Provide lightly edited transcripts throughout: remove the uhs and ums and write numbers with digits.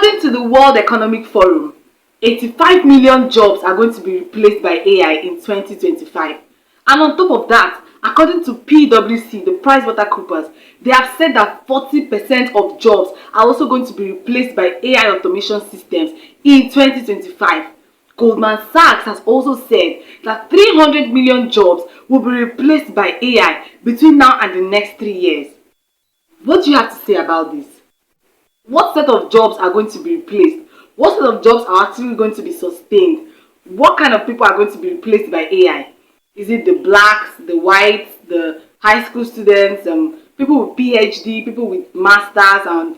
According to the World Economic Forum, 85 million jobs are going to be replaced by AI in 2025. And on top of that, according to PwC, the PricewaterhouseCoopers, they have said that 40% of jobs are also going to be replaced by AI automation systems in 2025. Goldman Sachs has also said that 300 million jobs will be replaced by AI between now and the next 3 years. What do you have to say about this? What set of jobs are going to be replaced? What set of jobs are actually going to be sustained? What kind of people are going to be replaced by AI? Is it the blacks, the whites, the high school students, people with PhD, people with masters, and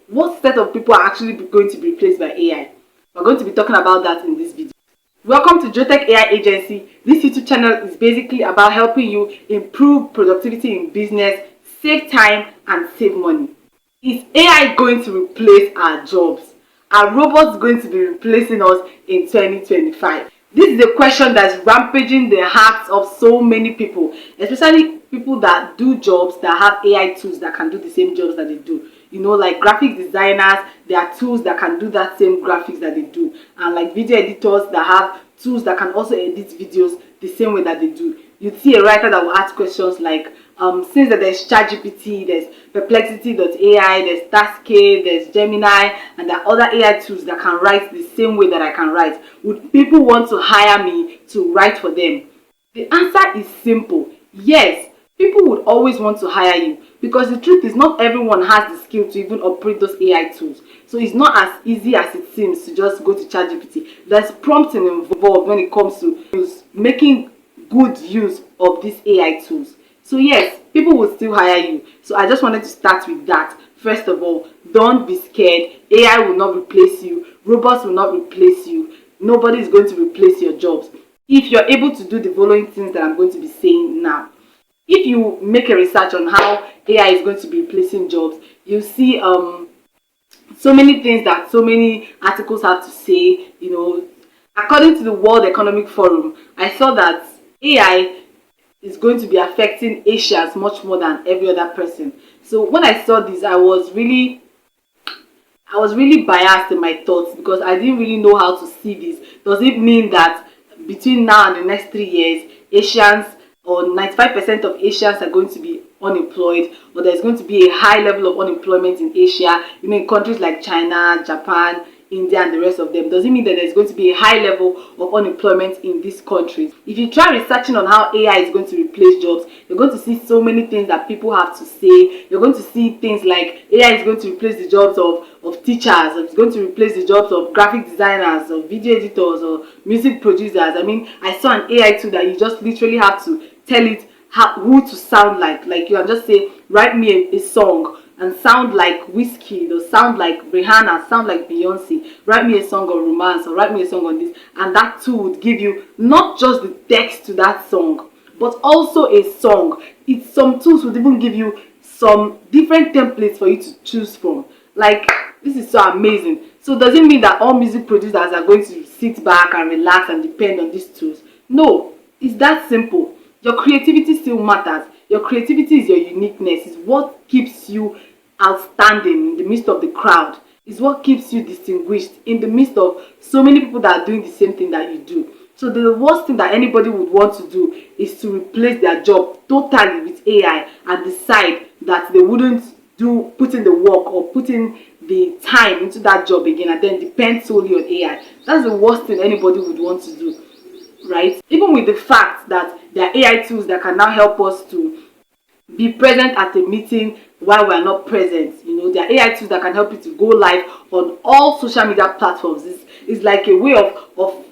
what set of people are actually going to be replaced by AI? We're going to be talking about that in this video. Welcome to Jotech AI Agency. This YouTube channel is basically about helping you improve productivity in business, save time, and save money. Is AI going to replace our jobs? Are robots going to be replacing us in 2025? This is a question that's rampaging the hearts of so many people, especially people that do jobs that have AI tools that can do the same jobs that they do. Like graphic designers, there are tools that can do that same graphics that they do. And like video editors that have tools that can also edit videos the same way that they do. You'd see a writer that will ask questions like, since that there's ChatGPT, there's Perplexity.ai, there's Taskade, there's Gemini, and there are other AI tools that can write the same way that I can write, would people want to hire me to write for them? The answer is simple. Yes, people would always want to hire you, because the truth is not everyone has the skill to even operate those AI tools. So it's not as easy as it seems to just go to ChatGPT. There's prompting involved when it comes to making good use of these AI tools. So yes, people will still hire you. So I just wanted to start with that. First of all, don't be scared. AI will not replace you. Robots will not replace you. Nobody is going to replace your jobs if you're able to do the following things that I'm going to be saying now. If you make a research on how AI is going to be replacing jobs, you'll see so many things that so many articles have to say. According to the World Economic Forum, I saw that AI is going to be affecting Asians much more than every other person. So when I saw this, I was really biased in my thoughts, because I didn't really know how to see this. Does it mean that between now and the next 3 years, Asians, or 95% of Asians, are going to be unemployed, or there's going to be a high level of unemployment in Asia, in countries like China, Japan, India, and the rest of them? Does it mean that there's going to be a high level of unemployment in these countries? If you try researching on how AI is going to replace jobs, you're going to see so many things that people have to say. You're going to see things like AI is going to replace the jobs of teachers, it's going to replace the jobs of graphic designers, or video editors, or music producers. I saw an AI tool that you just literally have to tell it who to sound like. Like you can just say, write me a song and sound like Wizkid, or sound like Rihanna, sound like Beyonce, write me a song on romance, or write me a song on this, and that tool would give you not just the text to that song, but also a song. Some tools would even give you some different templates for you to choose from. Like, this is so amazing. So does it mean that all music producers are going to sit back and relax and depend on these tools? No, it's that simple. Your creativity still matters. Your creativity is your uniqueness. It's what keeps you outstanding in the midst of the crowd. It's what keeps you distinguished in the midst of so many people that are doing the same thing that you do. So the worst thing that anybody would want to do is to replace their job totally with AI and decide that they wouldn't put in the work or put in the time into that job again, and then depend solely on AI. That's the worst thing anybody would want to do, right? Even with the fact that there are AI tools that can now help us to be present at a meeting while we are not present. There are AI tools that can help you to go live on all social media platforms. It's like a way of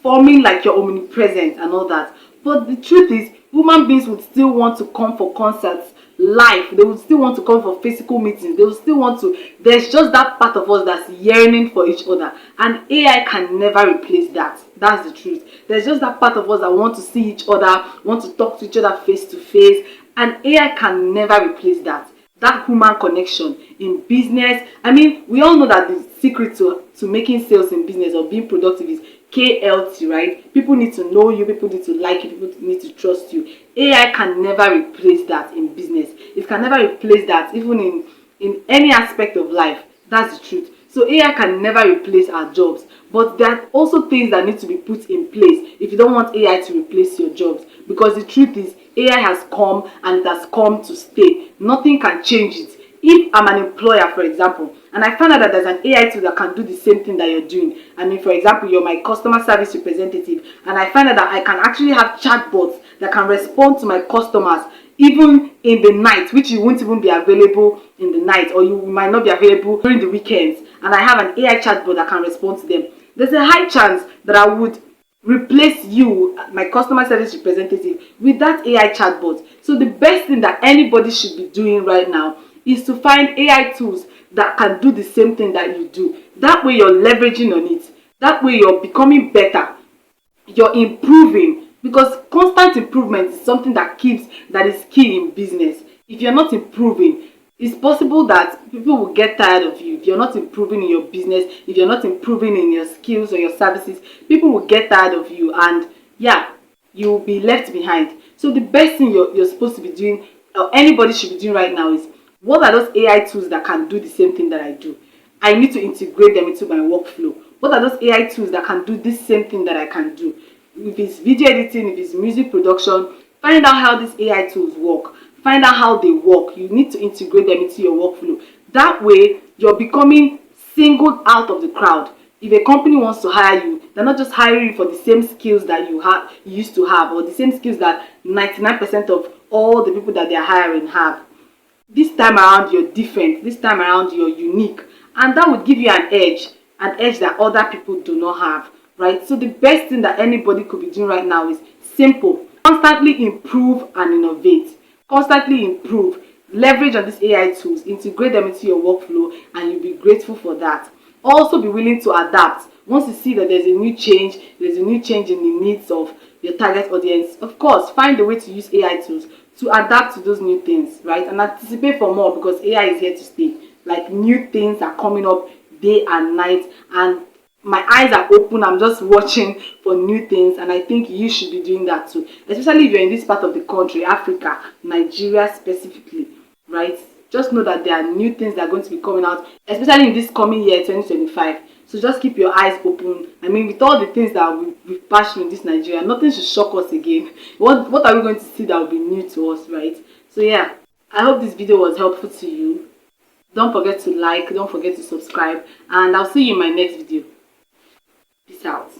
forming like you're omnipresent and all that. But the truth is, human beings would still want to come for concerts live. They would still want to come for physical meetings. They would still want to. There's just that part of us that's yearning for each other, and AI can never replace that. That's the truth. There's just that part of us that want to see each other, want to talk to each other face to face, and AI can never replace that. That human connection in business. We all know that the secret to making sales in business or being productive is KLT, right? People need to know you, people need to like you, people need to trust you. AI can never replace that in business. It can never replace that even in any aspect of life. That's the truth. So AI can never replace our jobs, but there are also things that need to be put in place if you don't want AI to replace your jobs. Because the truth is, AI has come and it has come to stay. Nothing can change it. If I'm an employer, for example, and I find out that there's an AI tool that can do the same thing that you're doing, I mean, for example, you're my customer service representative, and I find out that I can actually have chatbots that can respond to my customers even in the night, which you won't even be available in the night, or you might not be available during the weekends, and I have an AI chatbot that can respond to them. There's a high chance that I would replace you, my customer service representative, with that AI chatbot. So the best thing that anybody should be doing right now is to find AI tools that can do the same thing that you do. That way you're leveraging on it. That way you're becoming better. You're improving, because constant improvement is something that is key in business. If you're not improving, it's possible that people will get tired of you. If you're not improving in your business, if you're not improving in your skills or your services, people will get tired of you, and yeah, you will be left behind. So the best thing you're supposed to be doing, or anybody should be doing right now, is what are those AI tools that can do the same thing that I do? I need to integrate them into my workflow. What are those AI tools that can do this same thing that I can do? If it's video editing, if it's music production, find out how these AI tools work. Find out how they work. You need to integrate them into your workflow. That way, you're becoming singled out of the crowd. If a company wants to hire you, they're not just hiring you for the same skills that you used to have, or the same skills that 99% of all the people that they're hiring have. This time around, you're different. This time around, you're unique, and that would give you an edge that other people do not have, right? So the best thing that anybody could be doing right now is simple: constantly improve and innovate. Constantly improve, leverage on these AI tools, integrate them into your workflow, and you'll be grateful for that. Also be willing to adapt. Once you see that there's a new change in the needs of your target audience, of course, find a way to use AI tools to adapt to those new things, right? And anticipate for more, because AI is here to stay. Like, new things are coming up day and night, and my eyes are open. I'm just watching for new things, and I think you should be doing that too, especially if you're in this part of the country, Africa, Nigeria specifically, right? Just know that there are new things that are going to be coming out, especially in this coming year 2025. So just keep your eyes open. I mean, with all the things that we've passed through in this Nigeria, nothing should shock us again. What are we going to see that will be new to us, right? So yeah, I hope this video was helpful to you. Don't forget to like, don't forget to subscribe, and I'll see you in my next video. Peace out.